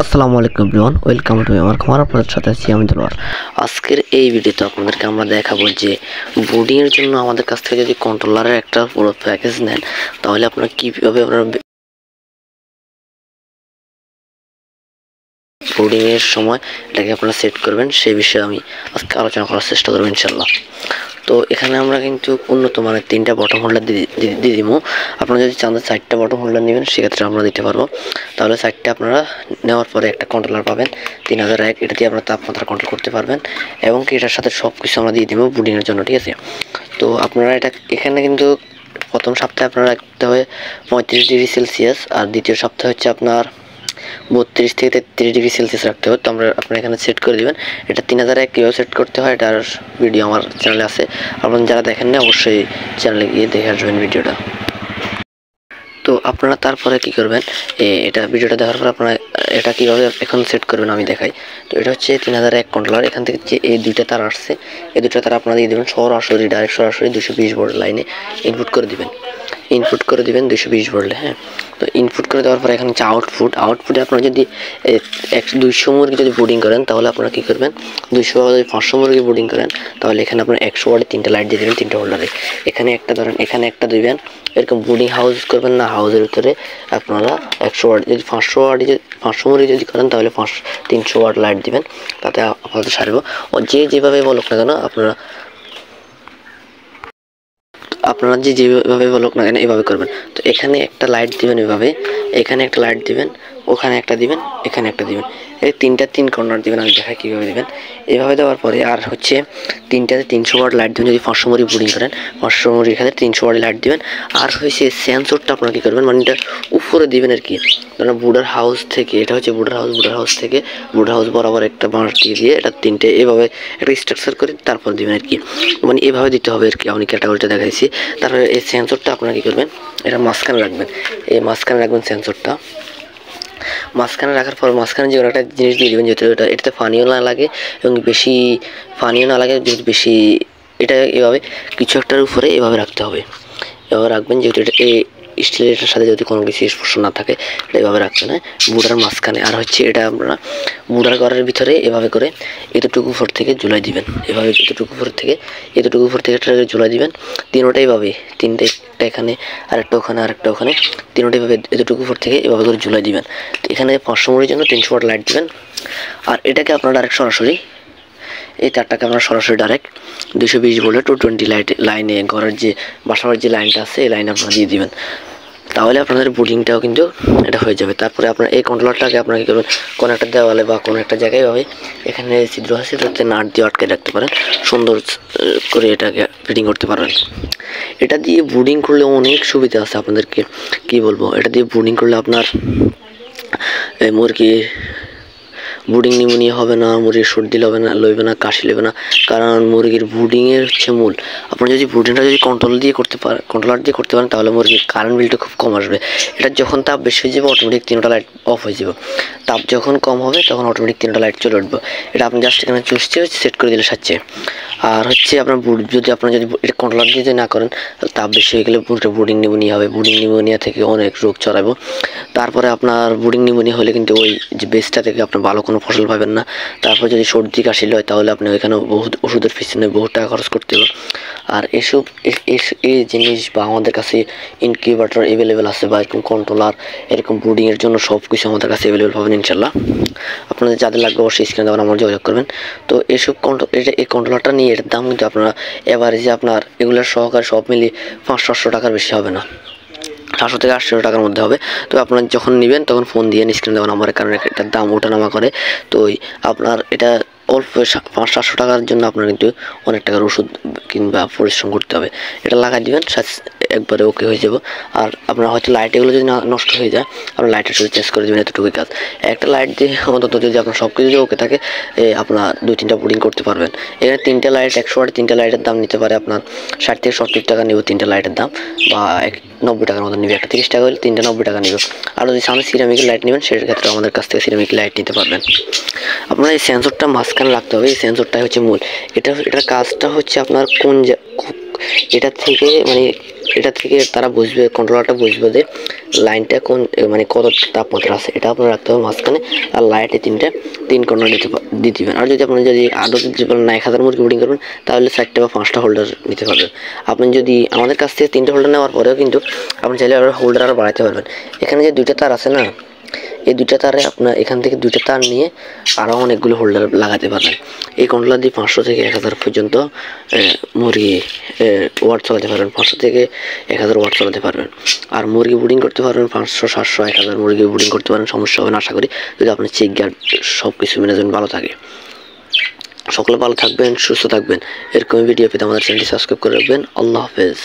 আসসালামু আলাইকুম everyone, welcome to আমার খামার। আপনাদের সাথে আছি আমি দুলার। আজকের এই ভিডিওতে আপনাদেরকে আমরা দেখাবো যে বোর্ডিং এর জন্য আমাদের কাছ থেকে যদি কন্ট্রোলারের একটা পুরো প্যাকেজ নেন তাহলে আপনারা কিভাবে আপনারা বোর্ডিং এর সময় এটাকে আপনারা সেট করবেন সেই বিষয়ে আমি আজকে আলোচনা করার চেষ্টা করব ইনশাআল্লাহ। তো এখানে আমরা কিন্তু উন্নত মানের 3টা বটম হোল্ডার দিয়ে দিব। আপনারা যদি চান 4টা বটম হোল্ডার নেবেন সেক্ষেত্রে আমরা দিতে পারবো। তাহলে 4টা আপনারা নেওয়ার পরে একটা কন্ট্রোলার পাবেন 3001, এটা দিয়ে আপনারা তাপমাত্রা কন্ট্রোল করতে পারবেন এবং কি এটার সাথে সব কিছু আমরা দিয়ে দেবো বোর্ডিং এর জন্য, ঠিক আছে? তো আপনারা এটা এখানে কিন্তু প্রথম সপ্তাহে আপনারা রাখতে হবে 35 ডিগ্রি সেলসিয়াস, আর দ্বিতীয় সপ্তাহে হচ্ছে আপনার 32 থেকে 33 ডিগ্রি সেলসিয়াস রাখতে হবে। তো আপনারা এখানে সেট করে দিবেন। এটা 3001 কীভাবে সেট করতে হয় এটার ভিডিও আমার চ্যানেলে আছে, আপনারা যারা দেখেন না অবশ্যই চ্যানেলে গিয়ে দেখে আসবেন ভিডিওটা। তো আপনারা তারপরে কি করবেন, এটা ভিডিওটা দেখার পর আপনারা এটা কীভাবে এখন সেট করবেন আমি দেখাই। তো এটা হচ্ছে 3001 কন্ট্রোলার। এখান থেকে যে এই দুইটা তার আসছে, এই দুইটা তার আপনারা দিয়ে দেবেন সরাসরি ডাইরেক্ট সরাসরি 220 ভোল্ট লাইনে ইনপুট করে দিবেন 220 ভোল্টে। হ্যাঁ, তো ইনপুট করে দেওয়ার পরে এখানে হচ্ছে আউটপুটে আপনারা যদি 200 মুরগি যদি বোর্ডিং করেন তাহলে আপনারা কী করবেন, 200 যদি 500 মুরগি বোর্ডিং করেন তাহলে এখানে আপনারা 100 ওয়াটে 3টা লাইট দিয়ে দেবেন 3টা হোল্ডারে। এখানে একটা ধরেন, এখানে একটা দিবেন। এরকম বোর্ডিং হাউস করবেন না, হাউসের ভিতরে আপনারা 100 ওয়াট, যদি 500 ওয়াটে 500 মুরগি যদি করেন তাহলে 300 ওয়াট লাইট দিবেন, তাতে আপনাদের সারব। ও যেভাবে বলুক না কেন আপনারা যেভাবে বলুক না কেন এভাবে করবেন। তো এখানে একটা লাইট দিবেন এভাবে, এখানে একটা লাইট দিবেন, ওখানে একটা দিবেন, এখানে একটা দিবেন, এই 3 কর্নার দিবেন। আমি দেখাই কীভাবে দিবেন। এভাবে দেওয়ার পরে আর হচ্ছে 3টাতে 300 ওয়াট লাইট দিবেন। যদি 500 মুরগি বোর্ডিং করেন 500 মুরগির এখানে 300 ওয়াট লাইট দিবেন। আর হচ্ছে সেন্সরটা আপনারা কী করবেন, মানে এটা উপরে দিবেন আর কি। ধরেন বুডার হাউস থেকে, এটা হচ্ছে বুডার হাউস বরাবর একটা বাঁশ দিয়ে এটা 3টে এভাবে একটা স্ট্রাকচার করে তারপর দিবেন আর কি। মানে এভাবে দিতে হবে আর কি, আমি ক্যাটাগরিটা দেখাইছি। তারপরে এই সেন্সরটা আপনারা কী করবেন, এটা মাঝখানে রাখবেন। এই মাঝখানে রাখবেন সেন্সরটা। মাঝখানে রাখার পর মাঝখানে যে একটা জিনিস দিয়ে দেবেন, যেহেতু এটাতে পানিও না লাগে এবং বেশি পানিও না লাগে, যেহেতু বেশি এটা এভাবে কিছু একটার উপরে এভাবে রাখতে হবে। এভাবে রাখবেন, যেহেতু এটা স্টিলের সাথে যদি কোনো কিছু স্পর্শ না থাকে এটা এভাবে রাখবেন। হ্যাঁ, বুড়ার মাঝখানে। আর হচ্ছে এটা আপনারা বুড়ার ঘরের ভিতরে এভাবে করে এতটুকু উপর থেকে ঝুলাই দিবেন। এভাবে এতটুকু উপর থেকে এটাকে ঝুলাই দিবেন। তিনোটাই ভাবে, তিনটে, একটা এখানে আরেকটা ওখানে আরেকটা ওখানে, তিনোটাই ভাবে এতটুকু উপর থেকে এভাবে করে ঝুলাই দিবেন। তো এখানে 500 মুরগির জন্য 300 ওয়াট লাইট দিবেন। আর এটাকে আপনারা ডাইরেক্ট সরাসরি এই তারটাকে আপনারা সরাসরি ডাইরেক্ট 220 ভোল্টের 220 লাইনে ঘরের যে বাসার যে লাইনটা আছে এই লাইনে আপনারা দিয়ে দিবেন। তাহলে আপনাদের বোর্ডিংটাও কিন্তু এটা হয়ে যাবে। তারপরে আপনার এই কন্ট্রোলারটাকে আপনারা কী করবেন, কোনো একটা দেওয়ালে বা কোনো একটা জায়গায় ভাবে এখানে ছিদ্র আছে, যাতে নাট দিয়ে আটকে রাখতে পারেন, সুন্দর করে এটাকে ফিটিং করতে পারবেন। এটা দিয়ে বোর্ডিং করলে অনেক সুবিধা আছে আপনাদেরকে, কি বলবো। এটা দিয়ে বোর্ডিং করলে আপনার মুরগি বোর্ডিং নিউমোনিয়া হবে না, মুরগির সর্দি লইবে না, কাশি লইবে না, কারণ মুরগির বোর্ডিংয়ের হচ্ছে মূল। আপনারা যদি বোর্ডিংটা যদি কন্ট্রোলার দিয়ে করতে পারেন তাহলে মুরগির কারেন্ট বিলটা খুব কম আসবে। এটা যখন তাপ বেশি হয়ে যাবে অটোমেটিক 3টা লাইট অফ হয়ে যাবে, তাপ যখন কম হবে তখন অটোমেটিক 3টা লাইট চলে উঠবে। এটা আপনি জাস্ট এখানে চুষতে সেট করে দিলে সাচ্ছে। আর হচ্ছে আপনার আপনারা যদি এটা কন্ট্রোলার দিয়ে যদি না করেন তাপ বেশি হয়ে গেলে বোর্ডিং নিউমোনিয়া হবে। বোর্ডিং নিউমোনিয়া থেকে অনেক রোগ ছড়াবো। তারপরে আপনার বোর্ডিং নিউমোনিয়া হলে কিন্তু ওই যে বেসটা থেকে আপনার ভালো কোনো ফসল পাবেন না। তারপর যদি সর্দি কাশি হয় তাহলে আপনি ওইখানে বহুত ওষুধের পিছনে বহু টাকা খরচ করতে হবে। আর এই জিনিস বা আমাদের কাছে ইনকিউবেটর অ্যাভেলেবেল আছে, বা এরকম কন্ট্রোলার এরকম বোর্ডিংয়ের জন্য সব কিছু আমাদের কাছে অ্যাভেলেবেল পাবেন ইনশাল্লাহ। আপনাদের যাদের লাগবে অবশ্যই স্ক্রিনে দেওয়ার আমার যোগাযোগ করবেন। তো এই কন্ট্রোলারটা নিয়ে এটার দাম কিন্তু আপনারা এভারেজে আপনার এগুলোর সহকারে সব মিলিয়ে 500-800 টাকার বেশি হবে না, 700 থেকে 800 টাকার মধ্যে হবে। তো আপনার যখন নেবেন তখন ফোন দিয়ে স্ক্রিনে দেওয়া নাম্বারের কারণে এটার দাম ওঠানামা করে। তো আপনার এটা অল্প 500-700 টাকার জন্য আপনার কিন্তু অনেক টাকার ওষুধ কিংবা পরিশ্রম করতে হবে। এটা লাগাই দিবেন, একবারে ওকে হয়ে যাবে। আর আপনার হয়তো লাইট এগুলো যদি নষ্ট হয়ে যায় আপনার লাইটের সাথে চেঞ্জ করে দেবেন, এতটুকুই কাজ। একটা লাইট দিয়ে অন্তত যদি আপনার সব কিছু যদি ওকে থাকে আপনার 2-3টা বোর্ডিং করতে পারবেন। এখানে 3টা লাইট 100 ওয়াট 3টা লাইটের দাম নিতে পারে আপনার 60 থেকে 70 টাকা নেব 3টা লাইটের দাম, বা 90 টাকার মতো নেবে। একটা 30 টাকা হলে 3টা 90 টাকা নেবে। আর যদি সামনে সিরামিকের লাইট নেবেন সেটার ক্ষেত্রে আমাদের কাছ থেকে সিরামিক লাইট নিতে পারবেন। আপনার এই সেন্সরটা মাঝখানে রাখতে হবে, এই সেন্সরটাই হচ্ছে মূল। এটার কাজটা হচ্ছে আপনার এটা থেকে মানে এটা থেকে তারা বুঝবে, কন্ট্রোলারটা বুঝবে যে লাইনটা কোন মানে কত তাপমাত্রা আছে, এটা আপনার রাখতে হবে মাঝখানে। আর লাইটে তিন কর্নার দিয়ে দিবেন। আর যদি আপনি যদি আরও দিতে পারেন না 1000 মুরগি ব্রিডিং করবেন তাহলে 4টা বা 5টা হোল্ডার নিতে পারবেন। আপনি যদি আমাদের কাছ থেকে 3টে হোল্ডার নেওয়ার পরেও কিন্তু আপনি চাইলে আরও হোল্ডার আরও বাড়াতে পারবেন। এখানে যে 2টা তার আছে না, এই 2টা তারে আপনার এখান থেকে 2টা তার নিয়ে আরও অনেকগুলো হোল্ডার লাগাতে পারবেন। এই কন্ট্রোলার দিয়ে 500 থেকে 1000 পর্যন্ত মুরগি ওয়াট চালাতে পারবেন, 500 থেকে 1000 ওয়াট চালাতে পারবেন। আর মুরগি ব্রিডিং করতে পারবেন 500, 700, 1000 মুরগি ব্রিডিং করতে পারেন, সমস্যা হবে না আশা করি, যদি আপনার চেক গার্ড সব কিছু ম্যানেজমেন্ট ভালো থাকে। সকলে ভালো থাকবেন, সুস্থ থাকবেন। এরকম ভিডিও পেতে আমাদের চ্যানেলটি সাবস্ক্রাইব করে রাখবেন। আল্লাহ হাফেজ।